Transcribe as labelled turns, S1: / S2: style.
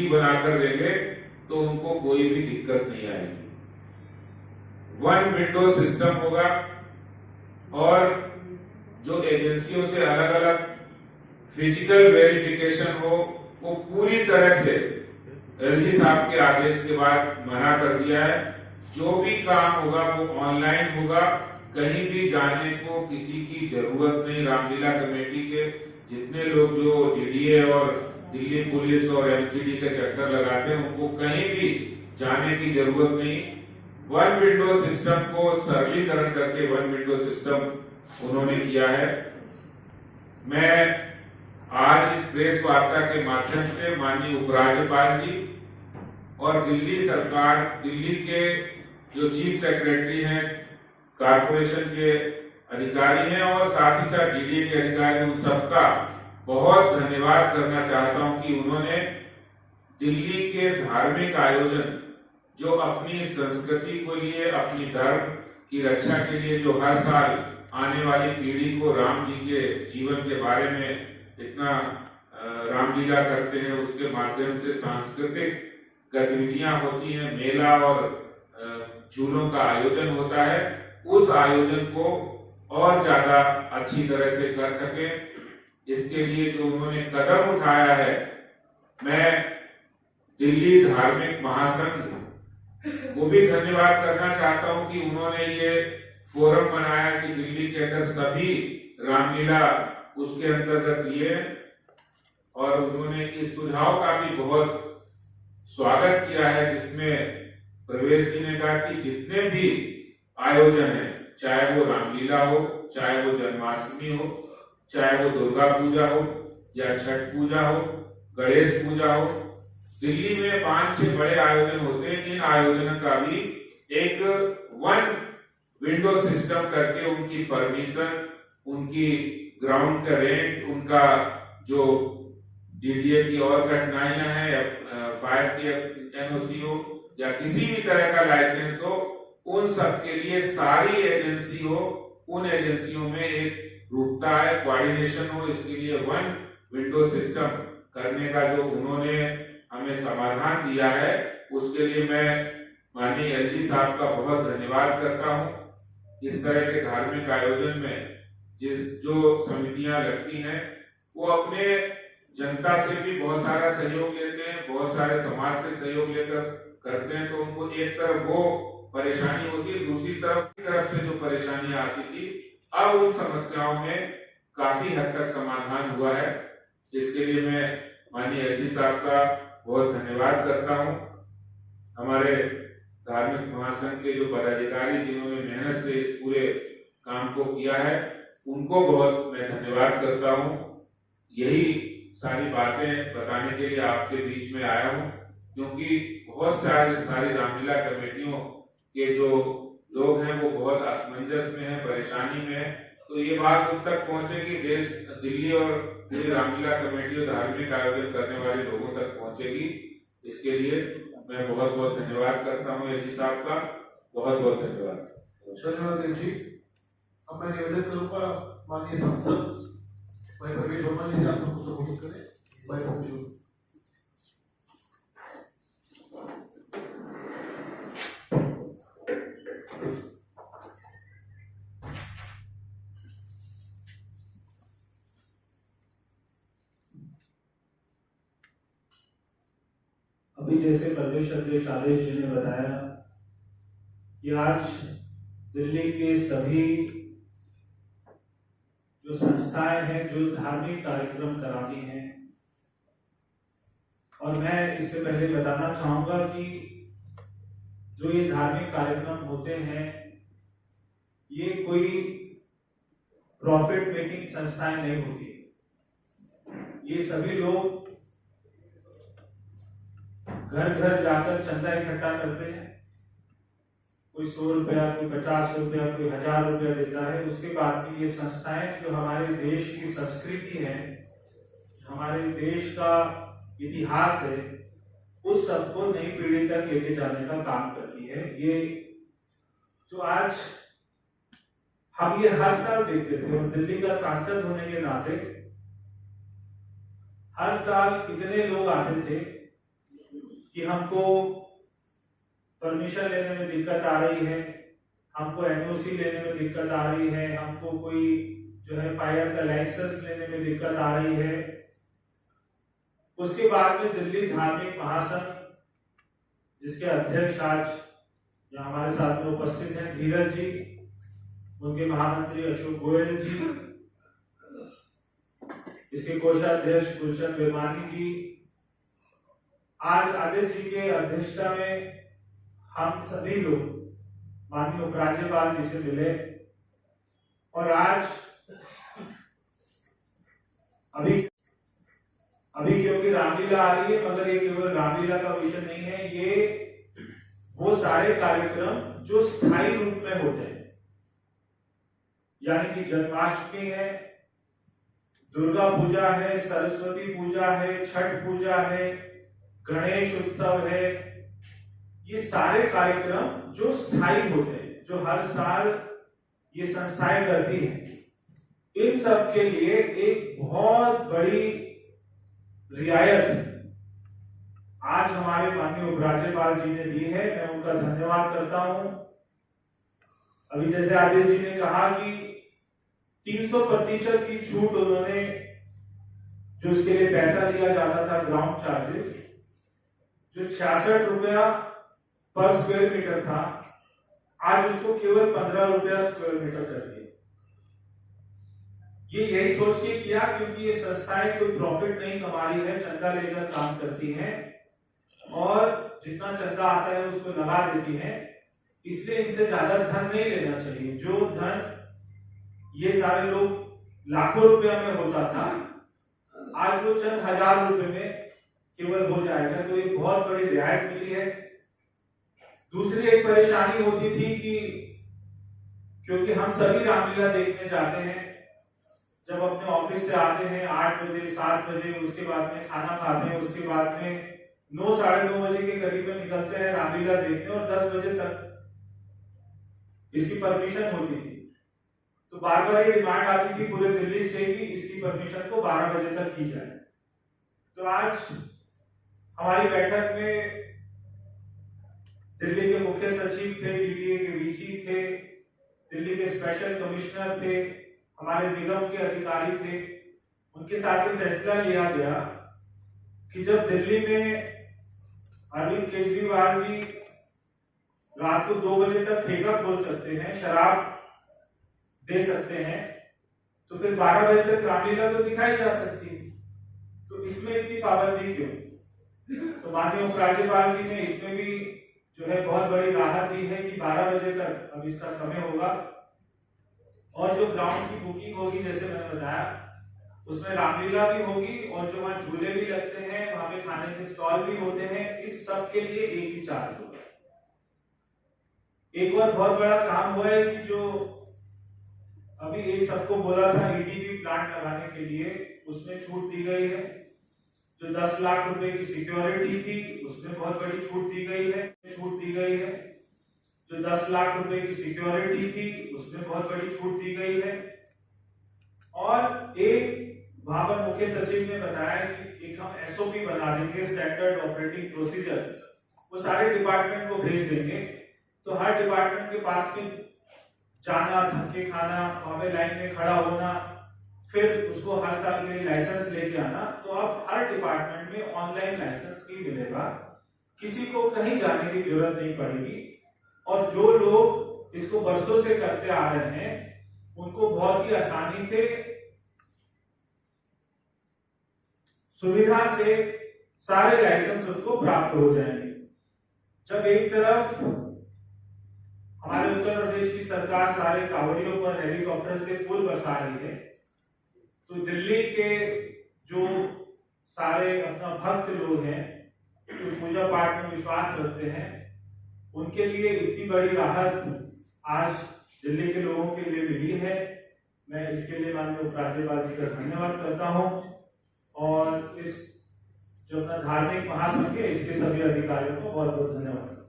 S1: बनाकर देंगे तो उनको कोई भी दिक्कत नहीं आएगी। वन विंडो सिस्टम होगा और जो एजेंसियों से अलग अलग फिजिकल वेरिफिकेशन हो वो पूरी तरह से एलजी साहब के आदेश के बाद मना कर दिया है। जो भी काम होगा वो ऑनलाइन होगा, कहीं भी जाने को किसी की जरूरत नहीं। रामलीला कमेटी के जितने लोग जो डीडीए और दिल्ली पुलिस और एमसीडी के चक्कर लगाते हैं उनको कहीं भी जाने की जरूरत नहीं। वन विंडो सिस्टम को सरलीकरण करके वन विंडो सिस्टम उन्होंने किया है। मैं आज इस प्रेस वार्ता के माध्यम से माननीय उपराज्यपाल जी और दिल्ली सरकार, दिल्ली के जो चीफ सेक्रेटरी हैं, कारपोरेशन के अधिकारी हैं और साथ ही साथ डीडीए के अधिकारी, उन सबका बहुत धन्यवाद करना चाहता हूं कि उन्होंने दिल्ली के धार्मिक आयोजन जो अपनी संस्कृति को लिए, अपनी धर्म की रक्षा के लिए, जो हर साल आने वाली पीढ़ी को राम जी के जीवन के बारे में इतना रामलीला करते हैं, उसके माध्यम से सांस्कृतिक गतिविधियां होती हैं, मेला और झूलों का आयोजन होता है, उस आयोजन को और ज्यादा अच्छी तरह से कर सके, इसके लिए जो उन्होंने कदम उठाया है, मैं दिल्ली धार्मिक महासंघ को भी धन्यवाद करना चाहता हूं कि उन्होंने ये फोरम बनाया कि दिल्ली के अंदर सभी रामलीला उसके अंतर्गत लिए, और उन्होंने इस सुझाव का भी बहुत स्वागत किया है जिसमें प्रवेश जी ने कहा कि जितने भी आयोजन हैं, चाहे वो रामलीला हो, चाहे वो जन्माष्टमी हो, चाहे वो दुर्गा पूजा हो या छठ पूजा हो, गणेश पूजा हो, दिल्ली में 5-6 बड़े आयोजन होते हैं। इन आयोजनों का भी एक वन विंडो सिस्टम करके उनकी परमिशन, उनकी ग्राउंड का रेंट, उनका जो डीडीए की और कठिनाइयां हैं, फायर की एनओसी हो या किसी भी तरह का लाइसेंस हो, उन सब के लिए सारी एजेंसी हो, उन एजेंसियों में एक रूपता है, कोऑर्डिनेशन हो, इसके लिए वन विंडो सिस्टम करने का जो उन्होंने हमें समाधान दिया है, उसके लिए मैं माननीय एलजी साहब का बहुत धन्यवाद करता हूं। इस तरह के धार्मिक आयोजन में जो समितियां लगती हैं वो अपने जनता से भी बहुत सारा सहयोग लेते हैं, बहुत सारे समाज से सहयोग लेकर करते हैं, तो उनको एक तरफ वो परेशानी होती है, दूसरी तरफ से जो परेशानियां आती थी, अब उन समस्याओं में काफी हद तक समाधान हुआ है। इसके लिए मैं माननीय एलजी साहब का बहुत धन्यवाद करता हूं। हमारे धार्मिक महासंघ के जो पदाधिकारी जिन्होंने मेहनत से इस पूरे काम को किया है, उनको बहुत मैं धन्यवाद करता हूं। यही सारी बातें बताने के लिए आपके बीच में आया हूं, क्योंकि बहुत सारी रामलीला कमेटियों के जो लोग हैं वो बहुत असमंजस में हैं, परेशानी में है, तो ये बात उन तक पहुंचेगी, देश, दिल्ली और पूरी रामलीला कमेटी और धार्मिक आयोजन करने वाले लोगों तक पहुंचेगी। इसके लिए मैं बहुत बहुत धन्यवाद करता हूँ एलजी साहब का, बहुत बहुत धन्यवाद।
S2: धन्यवाद जी। अब मैं निवेदन करूंगा माननीय सांसद भाई प्रवेश वर्मा जी से आप सबको संबोधित करें। भाई प्रवेश।
S3: अभी जैसे प्रदेश अध्यक्ष आदेश जी ने बताया कि आज दिल्ली के सभी जो संस्थाएं हैं जो धार्मिक कार्यक्रम कराती हैं, और मैं इससे पहले बताना चाहूंगा कि जो ये धार्मिक कार्यक्रम होते हैं ये कोई प्रॉफिट मेकिंग संस्थाएं नहीं होती। ये सभी लोग घर घर जाकर चंदा इकट्ठा करते हैं, कोई 100 रुपया, कोई 50 रुपया, कोई 1000 रुपया देता है। उसके बाद में ये संस्थाएं जो हमारे देश की संस्कृति है, जो हमारे देश का इतिहास है, उस सबको नई पीढ़ी तक लेके जाने का काम करती है। ये तो आज हम ये हर साल देखते थे, और दिल्ली का सांसद होने के नाते हर साल कितने लोग आते थे कि हमको परमिशन लेने में दिक्कत आ रही है, हमको एनओसी लेने में दिक्कत आ रही है, हमको कोई जो है फायर का लाइसेंस लेने में दिक्कत आ रही है। उसके बाद में दिल्ली धार्मिक महासंघ, जिसके अध्यक्ष आज यहाँ हमारे साथ में उपस्थित हैं धीरज जी, उनके महामंत्री अशोक गोयल जी, इसके कोषाध्यक्ष गुलशन बेमानी जी, आज आदित्य जी के अध्यक्षता में हम सभी लोग माननीय उपराज्यपाल जी से मिले और आज अभी क्योंकि रामलीला आ रही है, मगर ये केवल रामलीला का विषय नहीं है, ये वो सारे कार्यक्रम जो स्थायी रूप में होते हैं, यानी कि जन्माष्टमी है, दुर्गा पूजा है, सरस्वती पूजा है, छठ पूजा है, गणेश उत्सव है, ये सारे कार्यक्रम जो स्थायी होते हैं, जो हर साल ये संस्थाएं करती हैं, इन सब के लिए एक बहुत बड़ी रियायत आज हमारे माननीय उपराज्यपाल जी ने दी है। मैं उनका धन्यवाद करता हूं। अभी जैसे आदित्य जी ने कहा कि 300% की छूट उन्होंने, जो उसके लिए पैसा लिया जाता था ग्राउंड चार्जेस, जो 66 रुपया पर स्क्वायर मीटर था, आज उसको केवल 15 रुपया स्क्वायर मीटर कर दिया। ये यही सोच के किया क्योंकि ये संस्थाएं कोई प्रॉफिट नहीं कमा रही है, चंदा लेकर काम करती हैं और जितना चंदा आता है उसको लगा देती हैं, इसलिए इनसे ज्यादा धन नहीं लेना चाहिए। जो धन ये सारे लोग लाखों रुपया में होता था, आज वो चंद हजार रुपए में केवल हो जाएगा, तो ये बहुत बड़ी रियायत मिली है। दूसरी एक परेशानी होती थी कि क्योंकि हम सभी रामलीला देखने जाते हैं, जब अपने ऑफिस से आते हैं 8 बजे 7 बजे, उसके बाद में खाना खाते हैं, उसके बाद में 9 साढ़े 9 बजे के करीब में निकलते हैं रामलीला देखने और 10 बजे तक इसकी परमिशन होती थी। तो बार बार ये डिमांड आती थी पूरे दिल्ली से कि इसकी परमिशन को 12 बजे तक की जाए। तो आज हमारी बैठक में दिल्ली के मुख्य सचिव थे, डीडीए के वीसी थे, दिल्ली के स्पेशल कमिश्नर थे, हमारे निगम के अधिकारी थे, उनके साथ ही फैसला लिया गया कि जब दिल्ली में अरविंद केजरीवाल जी रात को 2 बजे तक ठेका खोल सकते हैं, शराब दे सकते हैं, तो फिर 12 बजे तक रामलीला तो दिखाई जा सकती है। तो इसमें इतनी पाबंदी क्यों? तो माननीय उपराज्यपाल जी ने इसमें भी जो है बहुत बड़ी राहत दी है कि 12 बजे तक अब इसका समय होगा और जो ग्राउंड की बुकिंग होगी, जैसे मैंने बताया, उसमें रामलीला भी होगी और जो वहां झूले भी लगते हैं, वहां पे खाने के स्टॉल भी होते हैं, इस सब के लिए एक ही चार्ज होगा। एक और बहुत बड़ा काम हुआ है कि जो अभी एक सबको बोला था ईडीपी प्लांट लगाने के लिए, उसमें छूट दी गई है। जो 10 लाख रुपए की सिक्योरिटी थी, उसमें बहुत बड़ी छूट दी गई है। जो 10 लाख रुपए की सिक्योरिटी थी, उसमें बहुत बड़ी छूट दी गई है। और एक वहां पर मुख्य सचिव ने बताया कि एक हम एसओपी बना देंगे, स्टैंडर्ड ऑपरेटिंग प्रोसीजर्स, वो सारे डिपार्टमेंट को भेज देंगे। तो हर डिपार्टमेंट के पास में जाना, धक्के खाना, वहां पे लाइन में खड़ा होना, फिर उसको हर साल के लिए लाइसेंस लेके आना, तो अब हर डिपार्टमेंट में ऑनलाइन लाइसेंस ही मिलेगा, किसी को कहीं जाने की जरूरत नहीं पड़ेगी। और जो लोग इसको वर्षों से करते आ रहे हैं, उनको बहुत ही आसानी से, सुविधा से सारे लाइसेंस उनको प्राप्त हो जाएंगे। जब एक तरफ हमारे उत्तर प्रदेश की सरकार सारे कांवड़ियों पर हेलीकॉप्टर से फूल बरसा रही है, तो दिल्ली के जो सारे अपना भक्त लोग हैं, जो पूजा पाठ में विश्वास रखते हैं, उनके लिए इतनी बड़ी राहत आज दिल्ली के लोगों के लिए मिली है। मैं इसके लिए माननीय उपराज्यपाल जी का धन्यवाद करता हूं और इस जो अपना धार्मिक महासंघ है, इसके सभी अधिकारियों को बहुत बहुत धन्यवाद।